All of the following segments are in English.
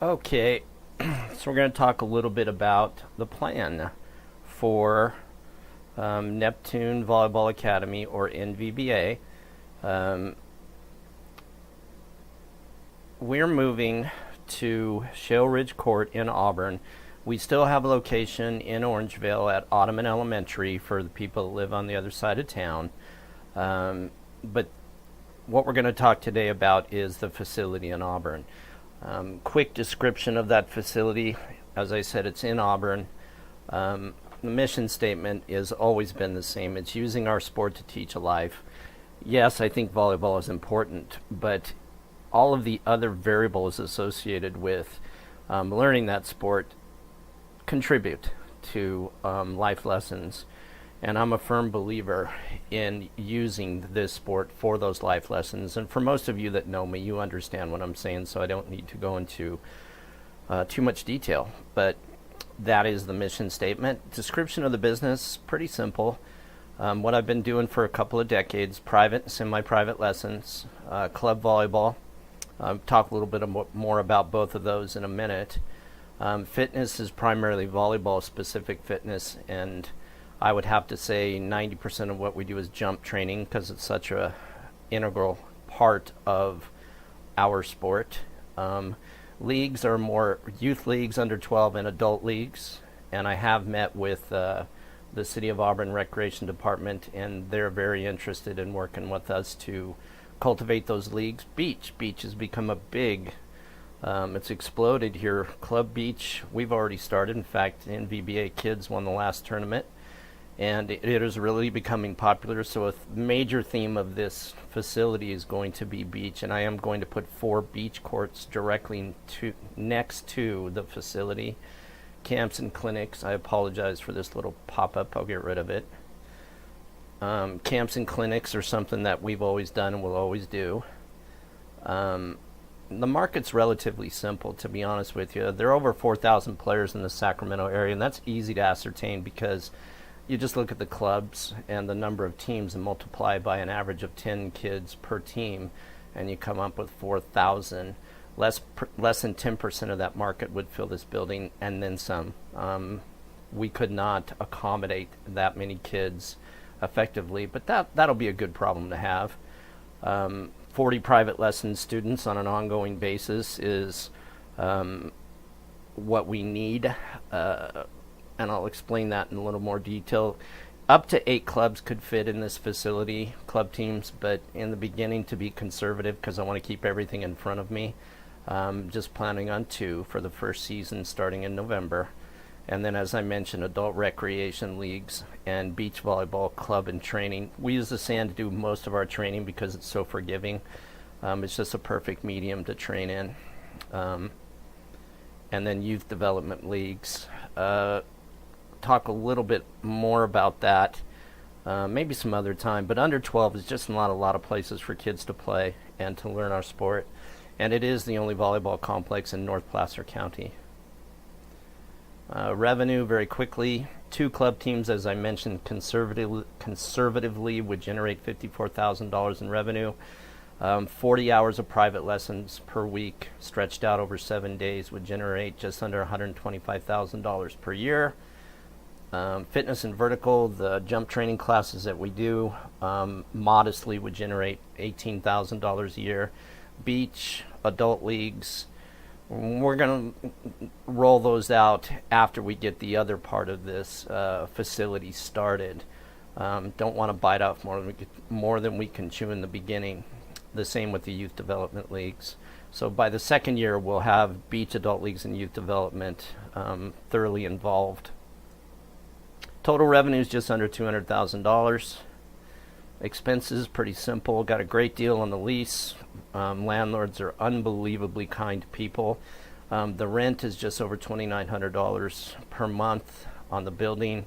Okay, so we're going to talk a little bit about the plan for Neptune Volleyball Academy, or NVBA. Um, we're moving to Shale Ridge Court in Auburn. We still have a location in Orangevale at Ottoman Elementary for the people that live on the other side of town. But what we're going to talk today about is the facility in Auburn. Quick description of that facility. As I said, it's in Auburn. The mission statement has always been the same. It's using our sport to teach a life. Yes, I think volleyball is important, but all of the other variables associated with learning that sport contribute to life lessons. And I'm a firm believer in using this sport for those life lessons. And for most of you that know me, you understand what I'm saying, so I don't need to go into too much detail. But that is the mission statement. Description of the business, pretty simple. What I've been doing for a couple of decades: private and semi-private lessons, club volleyball. I'll talk a little bit more about both of those in a minute. Fitness is primarily volleyball-specific fitness, and I would have to say 90% of what we do is jump training because it's such a integral part of our sport. Leagues are more youth leagues, under 12, and adult leagues. And I have met with the City of Auburn Recreation Department, and they're very interested in working with us to cultivate those leagues. Beach has become a big, it's exploded here. Club beach, we've already started. In fact, nvba kids won the last tournament. And it is really becoming popular. So a major theme of this facility is going to be beach, and I am going to put 4 beach courts directly next to the facility. Camps and clinics, I apologize for this little pop-up, I'll get rid of it. Camps and clinics are something that we've always done and will always do. The market's relatively simple, to be honest with you. There are over 4,000 players in the Sacramento area, and that's easy to ascertain because you just look at the clubs and the number of teams and multiply by an average of 10 kids per team, and you come up with 4,000. Less than 10% of that market would fill this building, and then some. We could not accommodate that many kids effectively, but that'll be a good problem to have. 40 private lesson students on an ongoing basis is what we need. And I'll explain that in a little more detail. Up to 8 clubs could fit in this facility, club teams, but in the beginning, to be conservative, because I want to keep everything in front of me, just planning on 2 for the first season starting in November. And then, as I mentioned, adult recreation leagues and beach volleyball club and training. We use the sand to do most of our training because it's so forgiving. It's just a perfect medium to train in. And then youth development leagues. Talk a little bit more about that maybe some other time, but under 12 is just not a lot of places for kids to play and to learn our sport, and it is the only volleyball complex in North Placer County. Revenue, very quickly: 2 club teams, as I mentioned, conservatively would generate $54,000 in revenue. 40 hours of private lessons per week stretched out over 7 days would generate just under $125,000 per year. Fitness and vertical, the jump training classes that we do, modestly would generate $18,000 a year. Beach, adult leagues, we're going to roll those out after we get the other part of this facility started. Don't want to bite off more than we can chew in the beginning. The same with the youth development leagues. So by the second year, we'll have beach, adult leagues, and youth development thoroughly involved. Total revenue is just under $200,000. Expenses, pretty simple. Got a great deal on the lease. Landlords are unbelievably kind people. The rent is just over $2,900 per month on the building.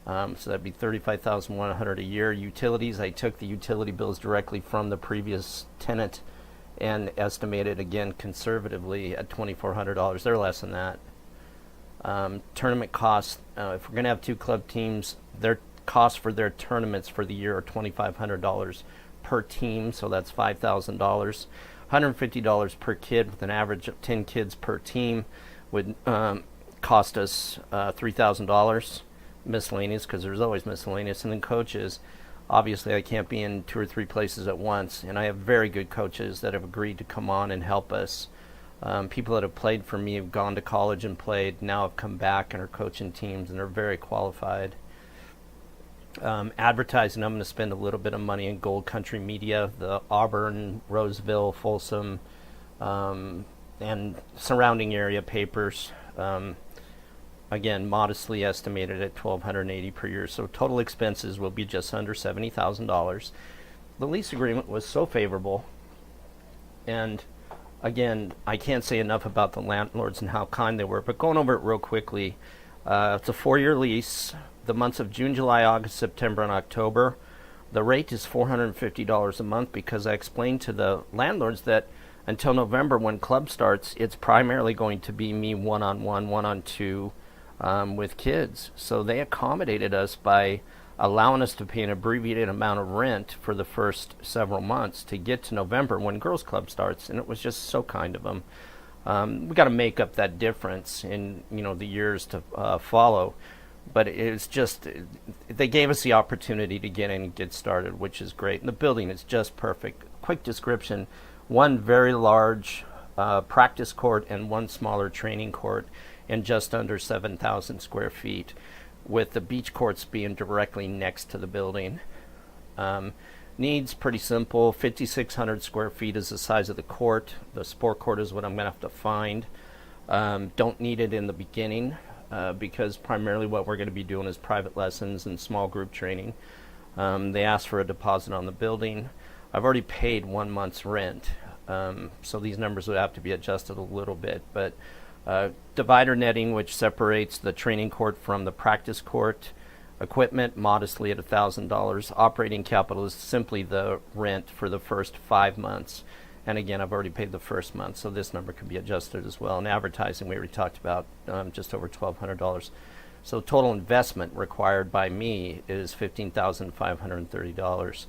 So that'd be $35,100 a year. Utilities, I took the utility bills directly from the previous tenant and estimated, again, conservatively at $2,400. They're less than that. Tournament costs, if we're going to have 2 club teams, their costs for their tournaments for the year are $2,500 per team, so that's $5,000. $150 per kid with an average of 10 kids per team would cost us $3,000 miscellaneous, because there's always miscellaneous. And then coaches, obviously I can't be in 2 or 3 places at once, and I have very good coaches that have agreed to come on and help us. People that have played for me have gone to college and played, now have come back and are coaching teams, and they're very qualified. Advertising, I'm going to spend a little bit of money in Gold Country Media, the Auburn, Roseville, Folsom, and surrounding area papers. Again, modestly estimated at $1,280 per year. So total expenses will be just under $70,000. The lease agreement was so favorable, and again, I can't say enough about the landlords and how kind they were, but going over it real quickly, it's a 4-year lease. The months of June, July, August, September, and October. The rate is $450 a month, because I explained to the landlords that until November, when club starts, it's primarily going to be me one-on-one, one-on-two with kids. So they accommodated us by allowing us to pay an abbreviated amount of rent for the first several months to get to November when girls club starts, and it was just so kind of them. We got to make up that difference in the years to follow. But it's just, they gave us the opportunity to get in and get started, which is great. And the building is just perfect. Quick description: one very large practice court and one smaller training court, and just under 7,000 square feet, with the beach courts being directly next to the building. Needs pretty simple. 5,600 square feet is the size of the court. The sport court is what I'm going to have to find. Don't need it in the beginning. Because primarily what we're going to be doing is private lessons and small group training. They asked for a deposit on the building. I've already paid 1 month's rent, so these numbers would have to be adjusted a little bit. But divider netting, which separates the training court from the practice court. Equipment, modestly at $1,000. Operating capital is simply the rent for the first 5 months. And again, I've already paid the first month, so this number can be adjusted as well. And advertising, we already talked about, just over $1,200. So total investment required by me is $15,530.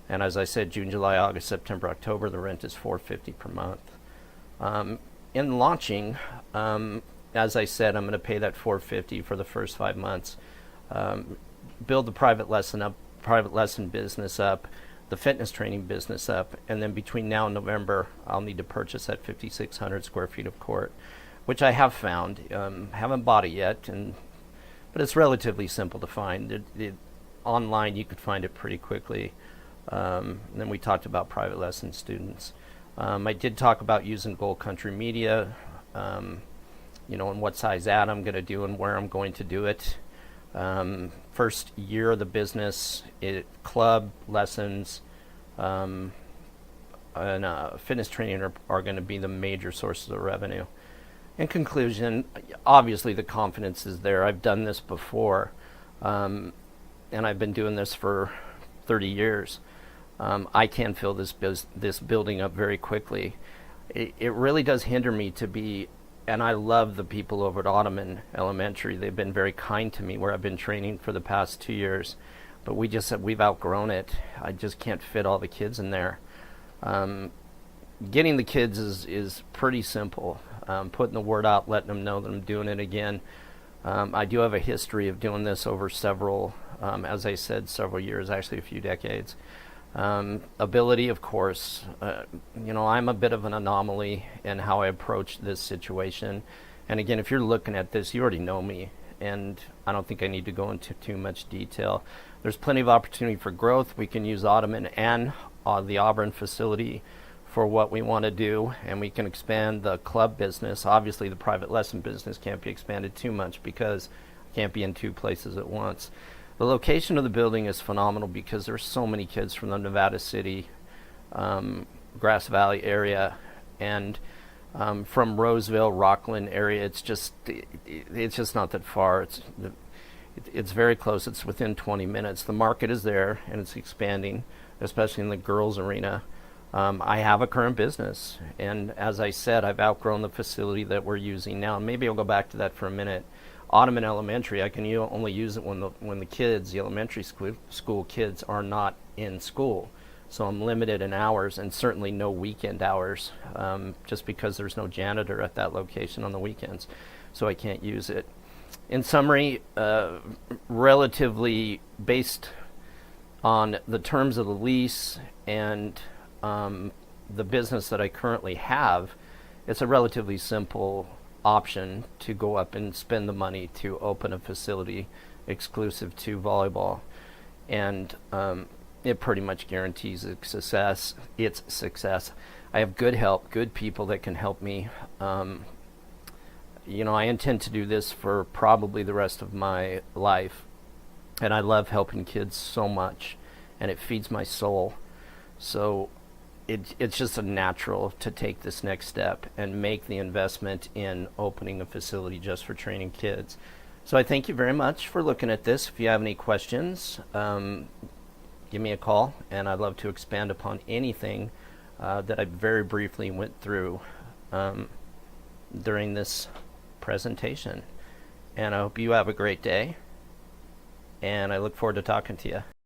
And as I said, June, July, August, September, October, the rent is $450 per month. In launching, as I said, I'm going to pay that $450 for the first 5 months. Build the private lesson business up, the fitness training business up, and then between now and November, I'll need to purchase that 5,600 square feet of court, which I have found. Haven't bought it yet, but it's relatively simple to find. Online, you could find it pretty quickly. And then we talked about private lesson students. I did talk about using Gold Country Media, and what size ad I'm going to do and where I'm going to do it. First year of the business, club lessons and fitness training are going to be the major sources of revenue. In conclusion, obviously the confidence is there. I've done this before, and I've been doing this for 30 years. I can fill this building up very quickly. It really does hinder me to be. And I love the people over at Ottoman Elementary. They've been very kind to me where I've been training for the past 2 years. But we've outgrown it. I just can't fit all the kids in there. Getting the kids is pretty simple. Putting the word out, letting them know that I'm doing it again. I do have a history of doing this over several years, actually a few decades. Ability, of course. I'm a bit of an anomaly in how I approach this situation. And again, if you're looking at this, you already know me, and I don't think I need to go into too much detail. There's plenty of opportunity for growth. We can use Ottoman and the Auburn facility for what we want to do, and we can expand the club business. Obviously, the private lesson business can't be expanded too much because I can't be in 2 places at once. The location of the building is phenomenal because there's so many kids from the Nevada City, Grass Valley area, and from Roseville, Rockland area. It's just not that far. It's very close. It's within 20 minutes. The market is there, and it's expanding, especially in the girls arena. I have a current business, and as I said, I've outgrown the facility that we're using now. And maybe I'll go back to that for a minute. Ottoman Elementary, I can only use it when the elementary school kids are not in school. So I'm limited in hours, and certainly no weekend hours, just because there's no janitor at that location on the weekends. So I can't use it. In summary, relatively based on the terms of the lease and the business that I currently have, it's a relatively simple option to go up and spend the money to open a facility exclusive to volleyball. And it pretty much guarantees its success. I have good help, good people that can help me. I intend to do this for probably the rest of my life. And I love helping kids so much, and it feeds my soul. So it's just a natural to take this next step and make the investment in opening a facility just for training kids. So I thank you very much for looking at this. If you have any questions, give me a call, and I'd love to expand upon anything that I very briefly went through during this presentation. And I hope you have a great day, and I look forward to talking to you.